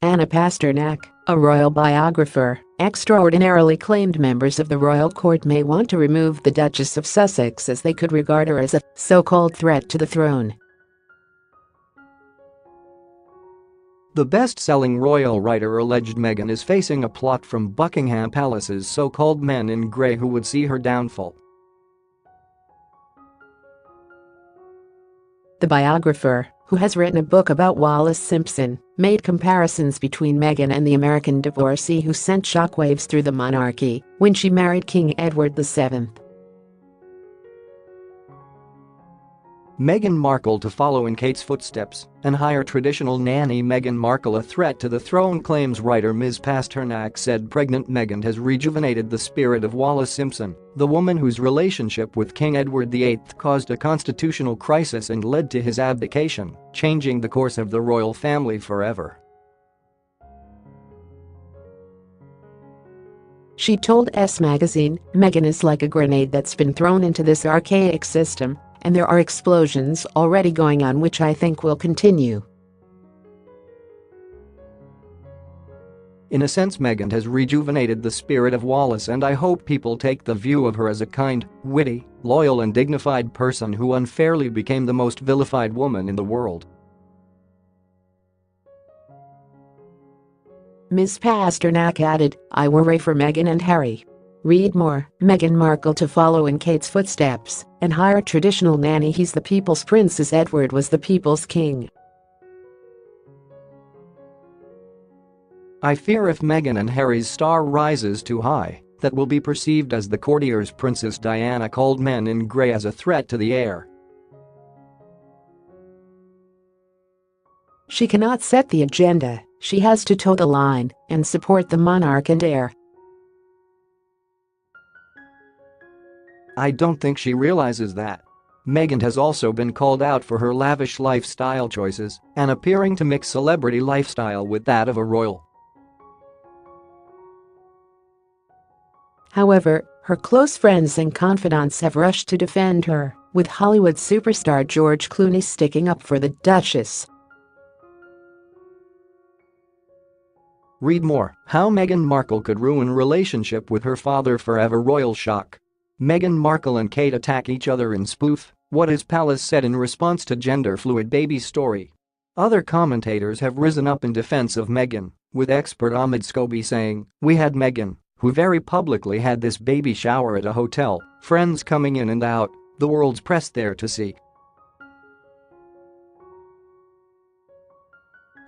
Anna Pasternak, a royal biographer, extraordinarily claimed members of the royal court may want to remove the Duchess of Sussex as they could regard her as a so-called threat to the throne. The best-selling royal writer alleged Meghan is facing a plot from Buckingham Palace's so-called men in grey who would see her downfall. The biographer, who has written a book about Wallis Simpson, made comparisons between Meghan and the American divorcee who sent shockwaves through the monarchy when she married King Edward VII. Meghan Markle to follow in Kate's footsteps and hire traditional nanny Meghan Markle a threat to the throne, claims writer Ms Pasternak said pregnant Meghan has rejuvenated the spirit of Wallis Simpson, the woman whose relationship with King Edward VIII caused a constitutional crisis and led to his abdication, changing the course of the royal family forever. She told S Magazine, "Meghan is like a grenade that's been thrown into this archaic system, and there are explosions already going on which I think will continue." In a sense, Meghan has rejuvenated the spirit of Wallis, and I hope people take the view of her as a kind, witty, loyal and dignified person who unfairly became the most vilified woman in the world. Ms Pasternak added, "I worry for Meghan and Harry. Read more, Meghan Markle to follow in Kate's footsteps and hire traditional nanny. He's the people's prince as Edward was the people's king." I fear if Meghan and Harry's star rises too high, that will be perceived as the courtiers. Princess Diana called men in grey as a threat to the heir. She cannot set the agenda, she has to toe the line and support the monarch and heir. I don't think she realizes that. Meghan has also been called out for her lavish lifestyle choices and appearing to mix celebrity lifestyle with that of a royal. However, her close friends and confidants have rushed to defend her, with Hollywood superstar George Clooney sticking up for the Duchess. Read more: How Meghan Markle could ruin relationship with her father forever. Royal shock. Meghan Markle and Kate attack each other in spoof, what his palace said in response to gender-fluid baby story. Other commentators have risen up in defense of Meghan, with expert Omid Scobie saying, "We had Meghan, who very publicly had this baby shower at a hotel, friends coming in and out, the world's press there to see."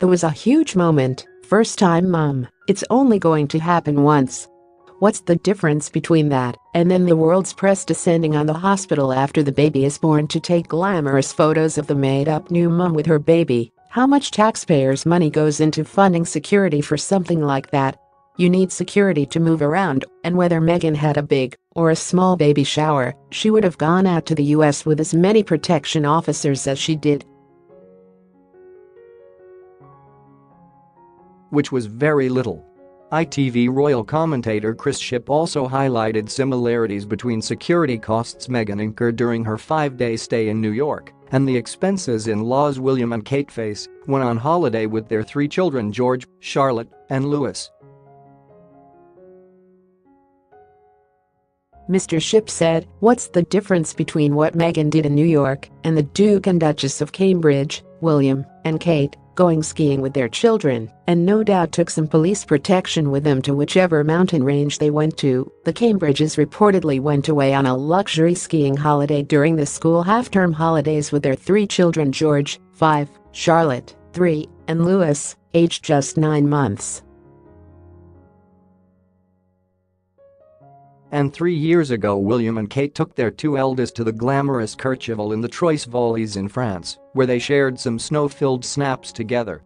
There was a huge moment, first time mom, it's only going to happen once. What's the difference between that and then the world's press descending on the hospital after the baby is born to take glamorous photos of the made-up new mom with her baby? How much taxpayers' money goes into funding security for something like that? You need security to move around, and whether Meghan had a big or a small baby shower, she would have gone out to the US with as many protection officers as she did. Which was very little. ITV royal commentator Chris Shipp also highlighted similarities between security costs Meghan incurred during her 5-day stay in New York and the expenses in-laws William and Kate face when on holiday with their 3 children George, Charlotte, and Louis. Mr. Shipp said, "What's the difference between what Meghan did in New York and the Duke and Duchess of Cambridge, William, and Kate, going skiing with their children, and no doubt took some police protection with them to whichever mountain range they went to. The Cambridges reportedly went away on a luxury skiing holiday during the school half-term holidays with their 3 children George, 5, Charlotte, 3, and Louis, aged just 9 months. And 3 years ago William and Kate took their 2 eldest to the glamorous Courchevel in the Trois Valleys in France, where they shared some snow-filled snaps together."